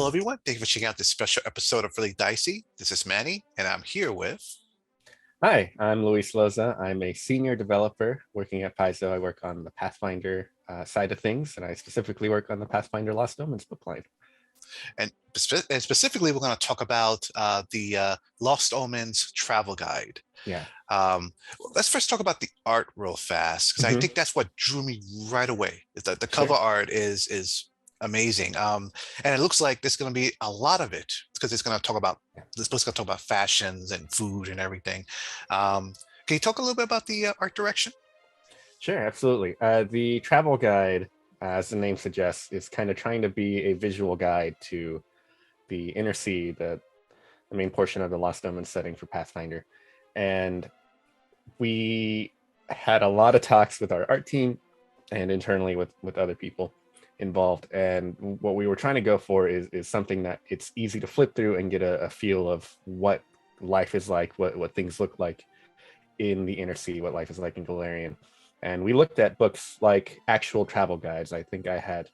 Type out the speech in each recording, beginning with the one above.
Hello, everyone. Thank you for checking out this special episode of Really Dicey. This is Manny, and I'm here with. Hi, I'm Luis Loza. I'm a senior developer working at Paizo. I work on the Pathfinder side of things, and I specifically work on the Pathfinder Lost Omens book line. And specifically, we're going to talk about the Lost Omens Travel Guide. Yeah. Let's first talk about the art real fast, because I Hmm. think that's what drew me right away. Is that the cover Sure. art is amazing, and it looks like there's going to be a lot of it because it's going to talk about Yeah. this book's going to talk about fashions and food and everything. Can you talk a little bit about the art direction? Sure, absolutely. The travel guide, as the name suggests, is kind of trying to be a visual guide to the inner sea, the main portion of the Lost Omens setting for Pathfinder. And we had a lot of talks with our art team and internally with other people involved. And what we were trying to go for is something that it's easy to flip through and get a feel of what life is like, what things look like in the inner sea, what life is like in Golarion. And we looked at books like actual travel guides. I think I had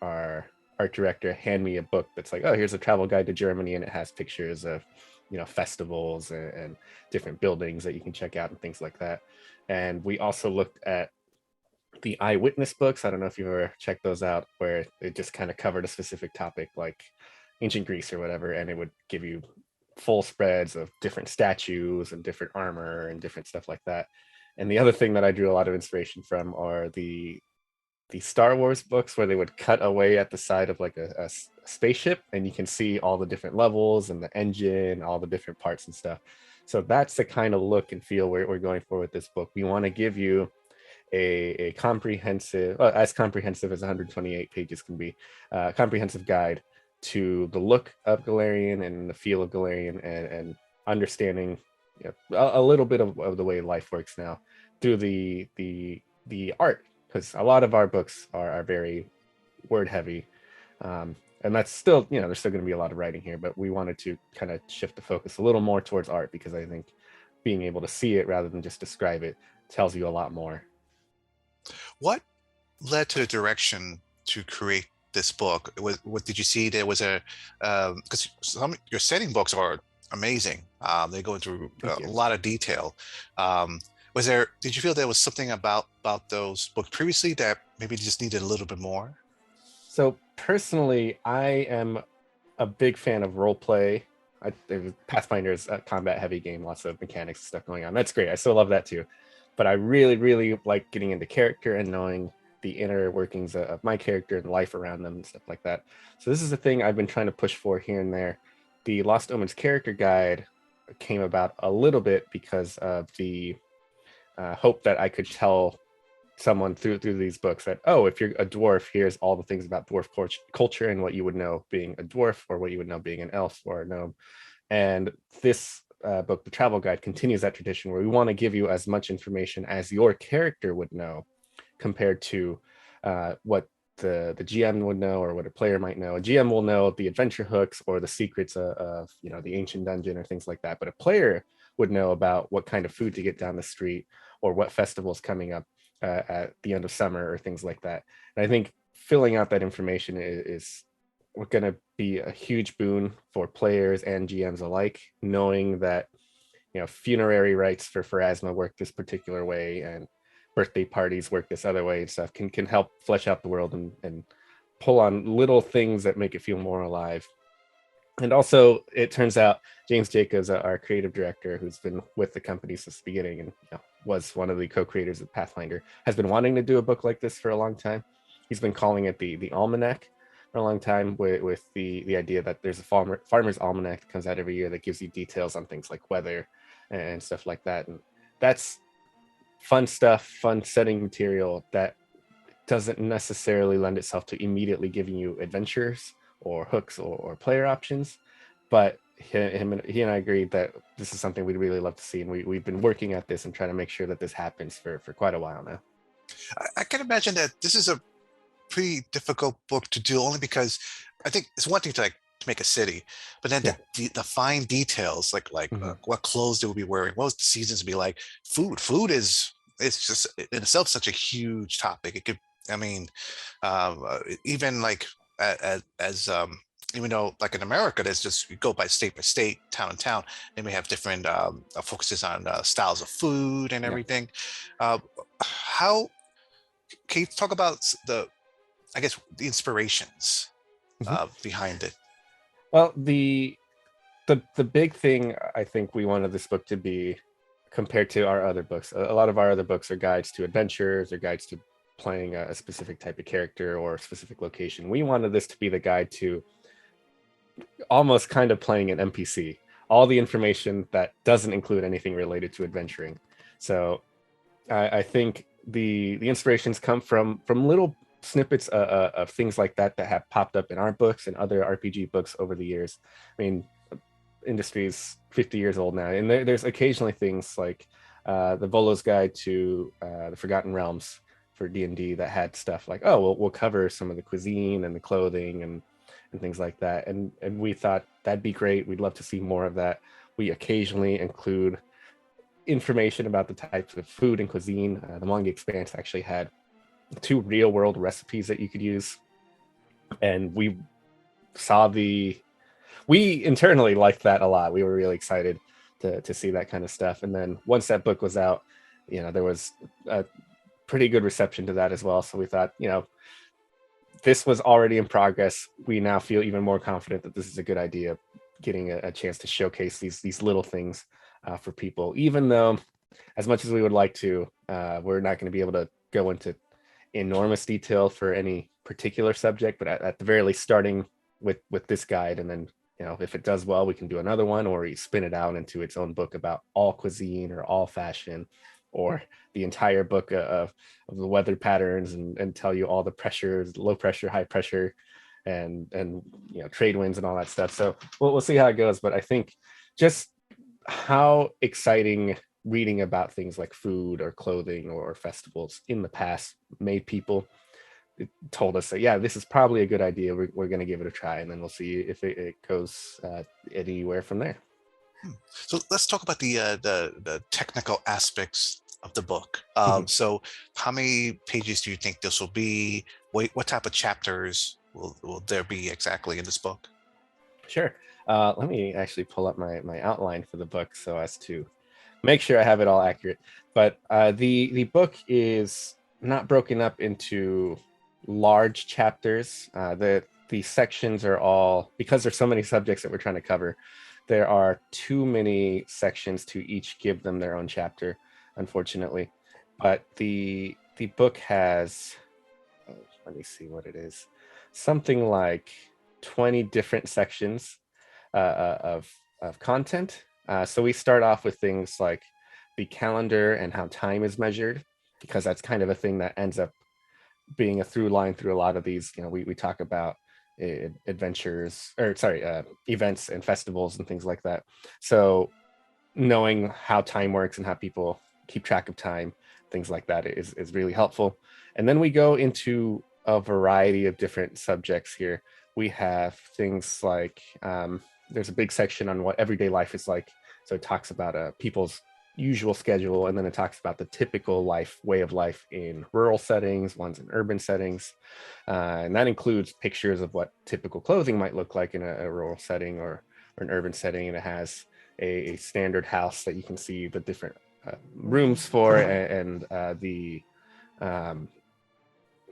our art director hand me a book that's like, oh, here's a travel guide to Germany, and it has pictures of festivals and different buildings that you can check out and things like that. And we also looked at the eyewitness books. I don't know if you've ever checked those out, where it just kind of covered a specific topic like ancient Greece or whatever, and it would give you full spreads of different statues and different armor and different stuff like that. And the other thing that I drew a lot of inspiration from are the Star Wars books, where they would cut away at the side of like a spaceship, and you can see all the different levels and the engine, all the different parts and stuff. So that's the kind of look and feel we're going for with this book. We want to give you a comprehensive, as comprehensive as 128 pages can be, comprehensive guide to the look of Golarion and the feel of Golarion, and understanding a little bit of the way life works now through the art, because a lot of our books are very word heavy, and that's still, there's still going to be a lot of writing here, but we wanted to kind of shift the focus a little more towards art, because I think being able to see it rather than just describe it tells you a lot more. What led to the direction to create this book? What did you see? There was a because some your setting books are amazing. They go into Thank a you. lot of detail. Um, was there? Did you feel there was something about those books previously that maybe just needed a little bit more? So personally, I am a big fan of role play. Pathfinder's a combat heavy game, lots of mechanics and stuff going on. That's great. I still love that too. But I really, really like getting into character and knowing the inner workings of my character and life around them and stuff like that. So this is a thing I've been trying to push for here and there. The Lost Omens character guide came about a little bit because of the hope that I could tell someone through these books that, oh, if you're a dwarf, here's all the things about dwarf culture and what you would know being a dwarf, or what you would know being an elf or a gnome. And this book, the travel guide, continues that tradition, where we want to give you as much information as your character would know, compared to what the GM would know or what a player might know. A GM will know the adventure hooks or the secrets of the ancient dungeon or things like that, but a player would know about what kind of food to get down the street, or what festivals coming up at the end of summer or things like that. And I think filling out that information is going to be a huge boon for players and GMs alike, knowing that funerary rites for Pharasma work this particular way, and birthday parties work this other way and stuff can help flesh out the world and pull on little things that make it feel more alive. And also, it turns out James Jacobs, our creative director, who's been with the company since the beginning and was one of the co-creators of Pathfinder, has been wanting to do a book like this for a long time. He's been calling it the Almanac for a long time, with the idea that there's a farmer's almanac that comes out every year that gives you details on things like weather and stuff like that. And that's fun stuff, fun setting material that doesn't necessarily lend itself to immediately giving you adventures or hooks or player options. But he and I agreed that this is something we'd really love to see, and we've been working at this and trying to make sure that this happens for quite a while now. I can imagine that this is a pretty difficult book to do, only because I think it's one thing to to make a city, but then Yeah. the fine details, Mm-hmm. what clothes they will be wearing, what was the seasons be like. Food is it's just in itself such a huge topic. It could, I mean, even like as even though like in America, there's just you go by state, town and town, they may have different focuses on styles of food and Yeah. everything. How can you talk about the, I guess, the inspirations Mhm. behind it? Well, the big thing I think we wanted this book to be compared to our other books. A lot of our other books are guides to adventures or guides to playing a specific type of character or a specific location. We wanted this to be the guide to almost kind of playing an NPC. All the information that doesn't include anything related to adventuring. So I think the inspirations come from little snippets of things like that that have popped up in our books and other RPG books over the years. I mean, industry is 50 years old now, and there's occasionally things like the Volo's Guide to the Forgotten Realms for D&D that had stuff like, oh, we'll cover some of the cuisine and the clothing and things like that. And we thought that'd be great. We'd love to see more of that. We occasionally include information about the types of food and cuisine. The Manga Expanse actually had 2 real world recipes that you could use. And we saw we internally liked that a lot. We were really excited to see that kind of stuff. And then once that book was out, there was a pretty good reception to that as well. So we thought, this was already in progress. We now feel even more confident that this is a good idea, getting a chance to showcase these little things for people, even though as much as we would like to, we're not going to be able to go into enormous detail for any particular subject, but at the very least, starting with this guide, and then if it does well, we can do another one, or we spin it out into its own book about all cuisine or all fashion, or the entire book of the weather patterns, and tell you all the pressures, low pressure, high pressure, and trade winds and all that stuff. So we'll see how it goes. But I think just how exciting reading about things like food or clothing or festivals in the past made people, it told us that, yeah, this is probably a good idea. We're going to give it a try, and then we'll see if it goes anywhere from there. So let's talk about the technical aspects of the book. So how many pages do you think this will be? What type of chapters will there be exactly in this book? Sure. Let me actually pull up my outline for the book so as to make sure I have it all accurate. But the book is not broken up into large chapters. The sections are all, because there's so many subjects that we're trying to cover, there are too many sections to each give them their own chapter, unfortunately. But the book has, let me see what it is, something like 20 different sections of content. So we start off with things like the calendar and how time is measured, because that's kind of a thing that ends up being a through line through a lot of these. We talk about adventures, or sorry, events and festivals and things like that. So knowing how time works and how people keep track of time, things like that is really helpful. And then we go into a variety of different subjects here. We have things like there's a big section on what everyday life is like. So it talks about people's usual schedule, and then it talks about the typical way of life in rural settings, ones in urban settings, and that includes pictures of what typical clothing might look like in a rural setting or an urban setting. And it has a standard house that you can see the different rooms for, and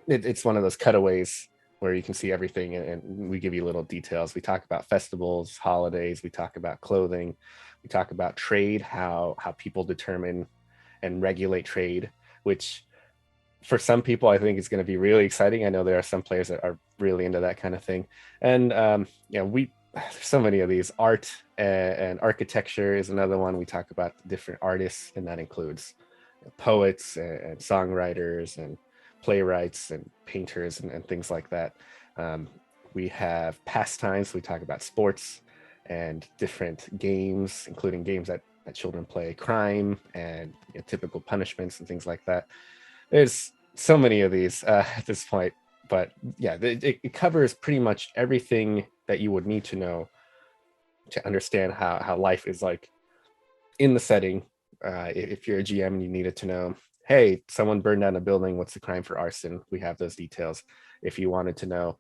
it's one of those cutaways where you can see everything, and we give you little details. We talk about festivals, holidays, we talk about clothing, we talk about trade, how people determine and regulate trade, which for some people I think is going to be really exciting. I know there are some players that are really into that kind of thing. And there's so many of these. Art and architecture is another one. We talk about different artists, and that includes poets and songwriters and playwrights and painters and things like that. We have pastimes. We talk about sports and different games, including games that children play, crime and typical punishments and things like that. There's so many of these at this point, but yeah, it covers pretty much everything that you would need to know to understand how life is like in the setting. If you're a GM and you needed to know, hey, someone burned down a building, what's the crime for arson? We have those details. If you wanted to know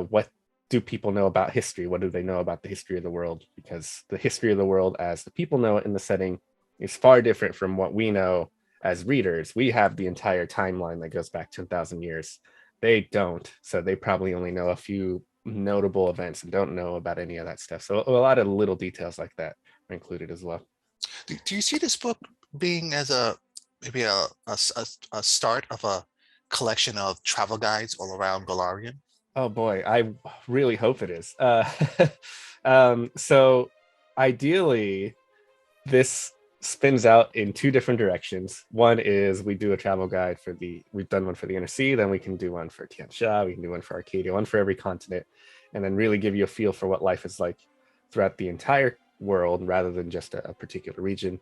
what do people know about history? What do they know about the history of the world? Because the history of the world as the people know it in the setting is far different from what we know as readers. We have the entire timeline that goes back 10,000 years. They don't. So they probably only know a few notable events and don't know about any of that stuff. So a lot of little details like that are included as well. Do you see this book being as a maybe a start of a collection of travel guides all around Golarion? Oh boy, I really hope it is. So ideally, this spins out in two different directions. One is we do a travel guide for we've done one for the Inner Sea, then we can do one for Tian Sha, we can do one for Arcadia, one for every continent, and then really give you a feel for what life is like throughout the entire world rather than just a particular region.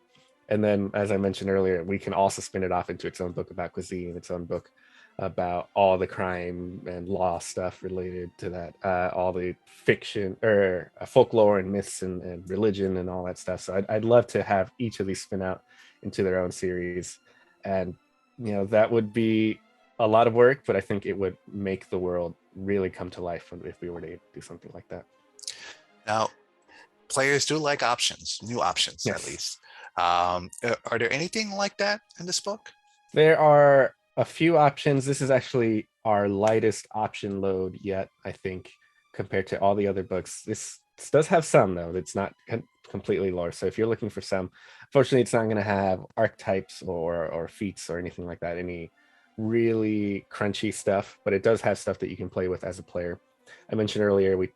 And then, as I mentioned earlier, we can also spin it off into its own book about cuisine, its own book about all the crime and law stuff related to that, all the fiction or folklore and myths and religion and all that stuff. So I'd love to have each of these spin out into their own series. And, that would be a lot of work, but I think it would make the world really come to life if we were to do something like that. Now, players do like options, new options at Yes. least. Are there anything like that in this book? There are a few options. This is actually our lightest option load yet, I think, compared to all the other books. This does have some, though. It's not completely lore. So if you're looking for some, unfortunately, it's not going to have archetypes or feats or anything like that, any really crunchy stuff, but it does have stuff that you can play with as a player. I mentioned earlier, we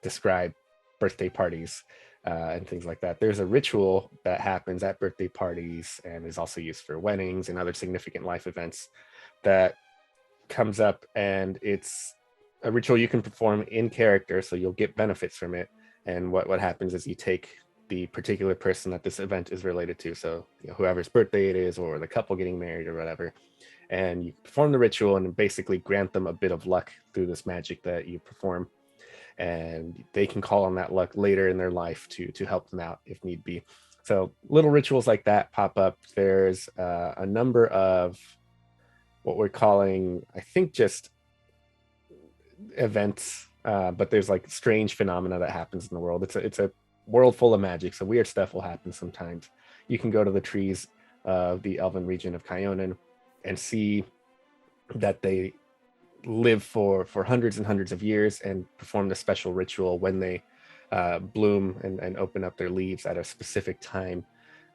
describe birthday parties and things like that. There's a ritual that happens at birthday parties and is also used for weddings and other significant life events that comes up, and it's a ritual you can perform in character, so you'll get benefits from it. And what happens is you take the particular person that this event is related to, so whoever's birthday it is, or the couple getting married or whatever, and you perform the ritual and basically grant them a bit of luck through this magic that you perform, and they can call on that luck later in their life to help them out if need be. So little rituals like that pop up. There's a number of what we're calling, I think, just events, but there's like strange phenomena that happens in the world. It's a world full of magic, so weird stuff will happen sometimes. You can go to the trees of the elven region of Kyonin and see that they live for hundreds and hundreds of years and perform the special ritual when they bloom and open up their leaves at a specific time.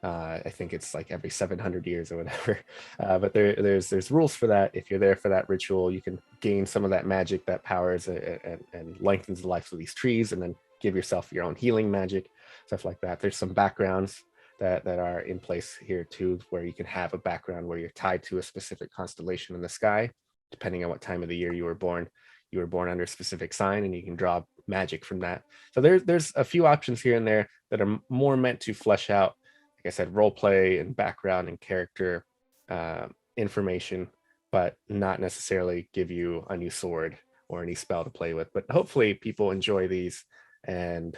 I think it's like every 700 years or whatever. But there's rules for that. If you're there for that ritual, you can gain some of that magic that powers and lengthens the life of these trees, and then give yourself your own healing magic, stuff like that. There's some backgrounds that are in place here too, where you can have a background where you're tied to a specific constellation in the sky, depending on what time of the year you were born. You were born under a specific sign, and you can draw magic from that. So there's a few options here and there that are more meant to flesh out, like I said, role play and background and character information, but not necessarily give you a new sword or any spell to play with. But hopefully people enjoy these. And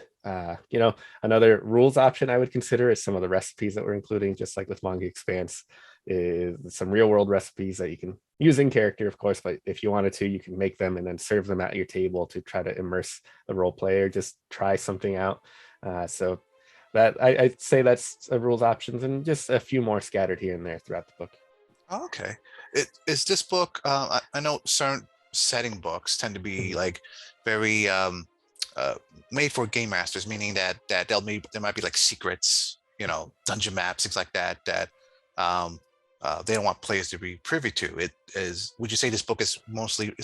another rules option I would consider is some of the recipes that we're including, just like with Manga Expanse, is some real world recipes that you can use in character, of course, but if you wanted to, you can make them and then serve them at your table to try to immerse the role player, just try something out. So that I'd say that's a rules options, and just a few more scattered here and there throughout the book. Okay. Is this book, I know certain setting books tend to be like very made for game masters, meaning that there might be like secrets, dungeon maps, things like that, um, they don't want players to be privy to. Would you say this book is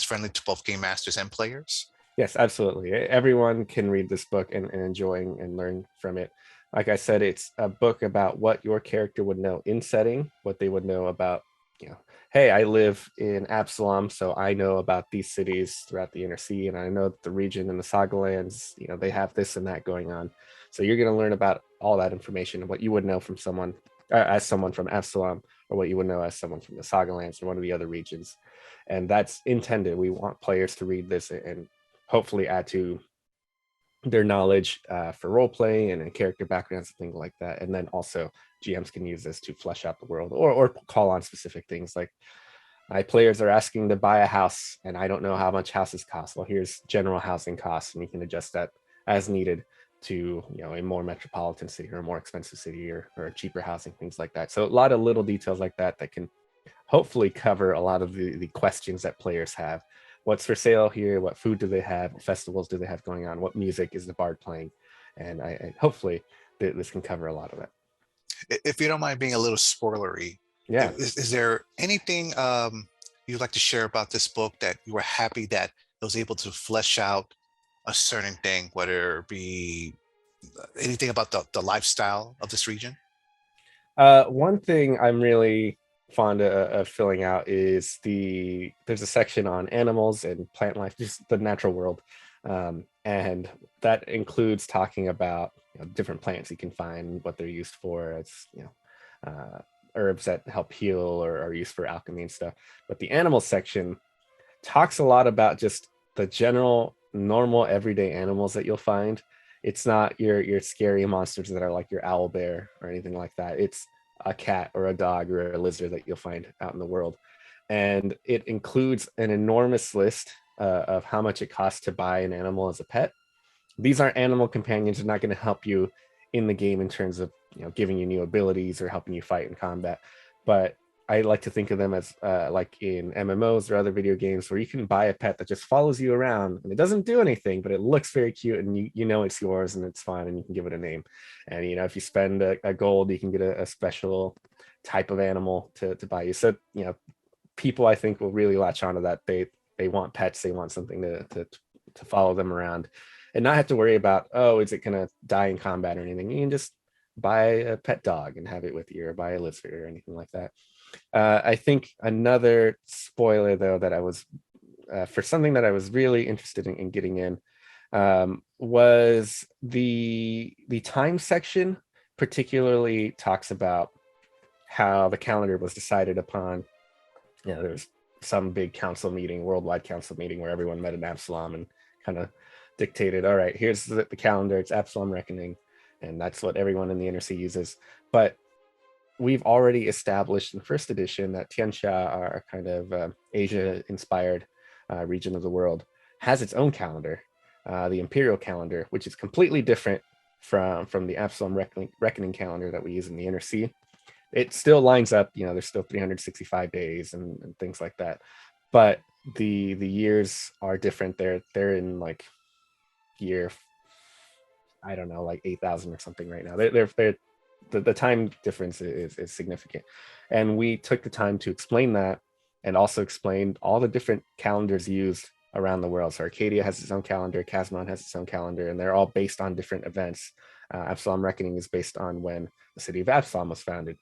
friendly to both game masters and players? Yes, absolutely. Everyone can read this book and enjoy and learn from it. Like I said, it's a book about what your character would know in setting, what they would know about, hey, I live in Absalom, so I know about these cities throughout the Inner Sea, and I know that the region and the Saga lands, they have this and that going on. So you're going to learn about all that information and what you would know from someone, as someone from Absalom, or what you would know as someone from the Saga lands or one of the other regions. And that's intended. We want players to read this and hopefully add to their knowledge for role play and character backgrounds and things like that. And then also GMs can use this to flesh out the world or call on specific things. Like My players are asking to buy a house, and I don't know how much houses cost. Well, here's general housing costs, and you can adjust that as needed to a more metropolitan city or a more expensive city or cheaper housing, things like that. So a lot of little details like that can hopefully cover a lot of the questions that players have. What's for sale here? What food do they have? What festivals do they have going on? What music is the bard playing? And I hopefully this can cover a lot of that. If you don't mind being a little spoilery, Yeah. is there anything you'd like to share about this book that you were happy that it was able to flesh out a certain thing, whether it be anything about the lifestyle of this region? One thing I'm really fond of filling out is there's a section on animals and plant life, just the natural world, and that includes talking about different plants you can find, what they're used for. It's herbs that help heal or are used for alchemy and stuff. But the animal section talks a lot about just the general, normal, everyday animals that you'll find. It's not your scary monsters that are like your owl bear or anything like that. It's a cat or a dog or a lizard that you'll find out in the world. And it includes an enormous list of how much it costs to buy an animal as a pet. These aren't animal companions. They're not going to help you in the game in terms of giving you new abilities or helping you fight in combat. But I like to think of them as like in MMOs or other video games where you can buy a pet that just follows you around and it doesn't do anything, but it looks very cute and you know it's yours and it's fun and you can give it a name. And if you spend a gold, you can get a special type of animal to buy you. So people I think will really latch onto that. They want pets. They want something to follow them around and not have to worry about, oh, is it gonna die in combat or anything. You can just buy a pet dog and have it with you, or buy a lizard or anything like that. I think another spoiler, though, that I was for something that I was really interested in getting in was the time section. Particularly talks about how the calendar was decided upon. There's some big council meeting, worldwide council meeting, where everyone met in Absalom and kind of dictated, all right, here's the calendar. It's Absalom Reckoning, and that's what everyone in the Inner Sea uses. But we've already established in first edition that Tianxia, our kind of Asia-inspired region of the world, has its own calendar, the Imperial calendar, which is completely different from the Absalom Reckoning calendar that we use in the Inner Sea. It still lines up, there's still 365 days and things like that, but the years are different. They're in like year, I don't know, like 8,000 or something right now. They're the time difference is significant. And we took the time to explain that and also explained all the different calendars used around the world. So Arcadia has its own calendar, Casmon has its own calendar, and they're all based on different events. Absalom Reckoning is based on when the city of Absalom was founded.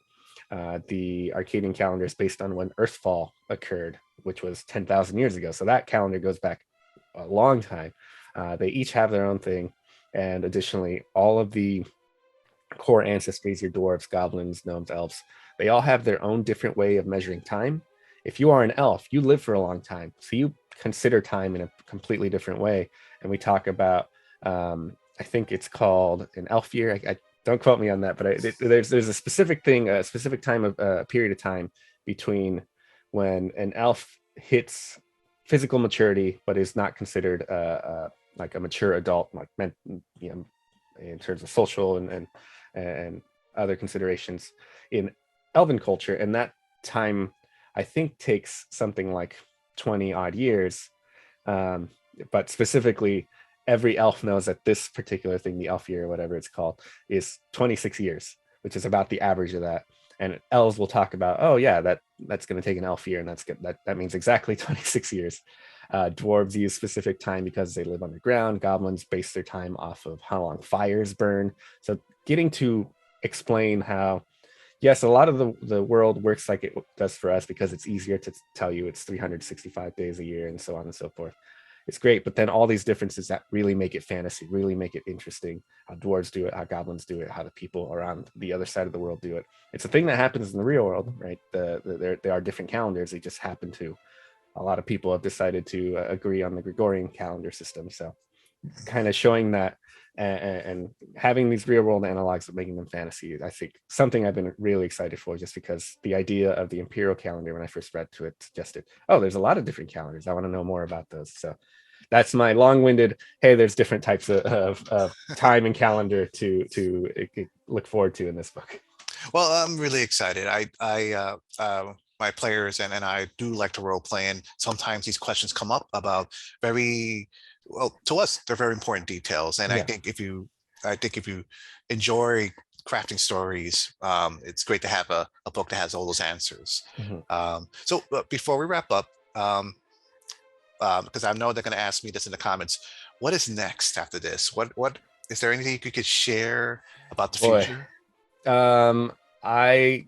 The Arcadian calendar is based on when Earthfall occurred, which was 10,000 years ago. So that calendar goes back a long time. They each have their own thing. And additionally, all of the core ancestries, your dwarves, goblins, gnomes, elves, they all have their own different way of measuring time. If you are an elf, you live for a long time, so you consider time in a completely different way. And we talk about, I think it's called an elf year. I don't quote me on that, but there's a specific thing, a specific time of a period of time between when an elf hits physical maturity, but is not considered like a mature adult, like in terms of social and other considerations in elven culture. And that time, I think, takes something like 20 odd years. But specifically, every elf knows that this particular thing, the elf year or whatever it's called, is 26 years, which is about the average of that. And elves will talk about, oh yeah, that's going to take an elf year, and that's good. That means exactly 26 years. Dwarves use specific time because they live underground. Goblins base their time off of how long fires burn. So getting to explain how, yes, a lot of the world works like it does for us because it's easier to tell you it's 365 days a year and so on and so forth. It's great, but then all these differences that really make it fantasy, really make it interesting, how dwarves do it, how goblins do it, how the people around the other side of the world do it. It's a thing that happens in the real world, right? There are different calendars. They just happen to, a lot of people have decided to agree on the Gregorian calendar system. So kind of showing that and having these real world analogs of making them fantasy, I think something I've been really excited for, just because the idea of the imperial calendar, when I first read to it, suggested, oh, there's a lot of different calendars. I want to know more about those. So that's my long-winded, hey, there's different types of time and calendar to look forward to in this book. Well, I'm really excited. My players and I do like to role play, and sometimes these questions come up about very, well, to us, they're very important details. And Yeah. I think if you enjoy crafting stories, it's great to have a book that has all those answers. Mhm. So before we wrap up, because I know they're going to ask me this in the comments, what is next after this? What is there anything you could share about the Boy, future? I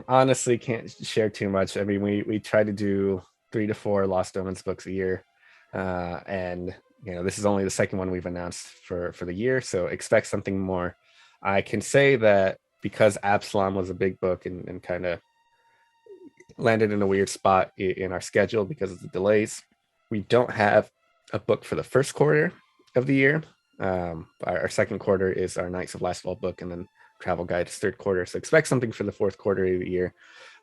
honestly can't share too much. I mean, we try to do 3 to 4 Lost Omens books a year, and this is only the second one we've announced for the year, so expect something more. I can say that because Absalom was a big book and kind of landed in a weird spot in our schedule because of the delays, we don't have a book for the first quarter of the year. Our second quarter is our Knights of Last Fall book, and then Travel Guide is third quarter. So expect something for the fourth quarter of the year.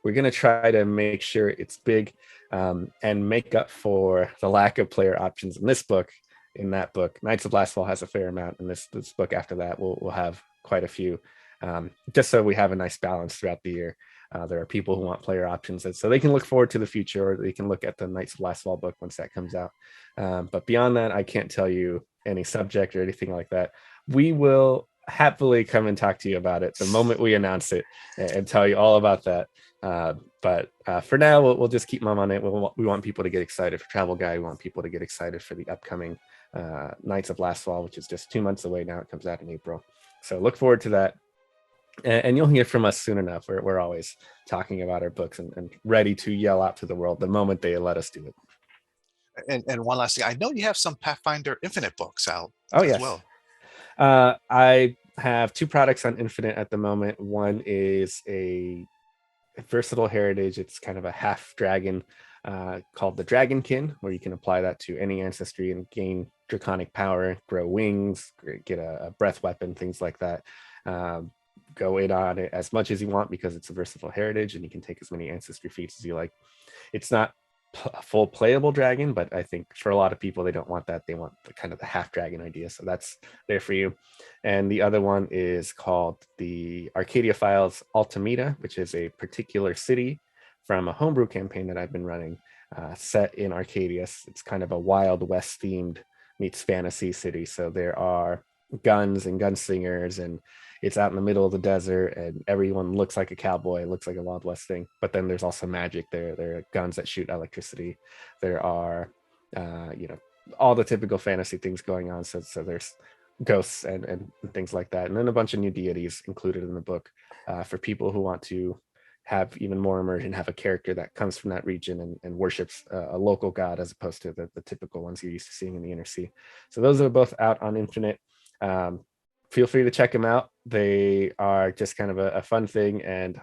We're going to try to make sure it's big, and make up for the lack of player options in this book. In that book, Knights of Last Fall has a fair amount, and this book after that we'll have quite a few, just so we have a nice balance throughout the year. There are people who want player options, and so they can look forward to the future, or they can look at the Knights of Last Fall book once that comes out. But beyond that, I can't tell you any subject or anything like that. We will happily come and talk to you about it the moment we announce it, and tell you all about that. But for now, we'll just keep mum on it. We want people to get excited for Travel Guide. We want people to get excited for the upcoming Knights of Last Fall, which is just 2 months away now. It comes out in April. So look forward to that. And you'll hear from us soon enough. We're always talking about our books and ready to yell out to the world the moment they let us do it. And one last thing, I know you have some Pathfinder Infinite books out Oh, as yes. well. I have 2 products on Infinite at the moment. One is a versatile heritage. It's kind of a half dragon, called the Dragonkin, where you can apply that to any ancestry and gain draconic power, grow wings, get a breath weapon, things like that. Go in on it as much as you want because it's a versatile heritage, and you can take as many ancestry feats as you like. It's not a full playable dragon, but I think for a lot of people, they don't want that. They want the kind of the half dragon idea, so that's there for you. And the other one is called the Arcadia Files Altameda, which is a particular city from a homebrew campaign that I've been running, set in Arcadia. It's kind of a Wild West themed meets fantasy city, so there are guns and gunslingers, and it's out in the middle of the desert, and everyone looks like a cowboy. It looks like a Wild West thing. But then there's also magic. There are guns that shoot electricity. There are, all the typical fantasy things going on. So there's ghosts and things like that. And then a bunch of new deities included in the book, for people who want to have even more immersion, have a character that comes from that region and worships a local god as opposed to the typical ones you're used to seeing in the Inner Sea. So those are both out on Infinite. Feel free to check them out. They are just kind of a fun thing, and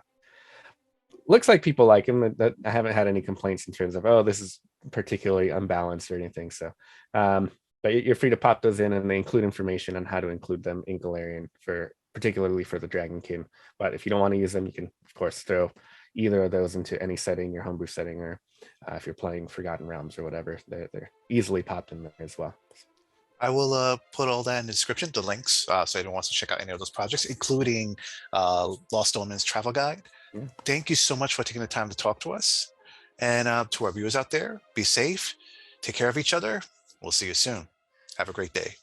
looks like people like them. That I haven't had any complaints in terms of, oh, this is particularly unbalanced or anything. So, but you're free to pop those in, and they include information on how to include them in Golarion, particularly for the Dragonkin. But if you don't want to use them, you can of course throw either of those into any setting, your homebrew setting, or if you're playing Forgotten Realms or whatever, they're easily popped in there as well. I will put all that in the description, the links, so anyone wants to check out any of those projects, including Lost Omens Travel Guide. Yeah. Thank you so much for taking the time to talk to us. And to our viewers out there, be safe, take care of each other. We'll see you soon. Have a great day.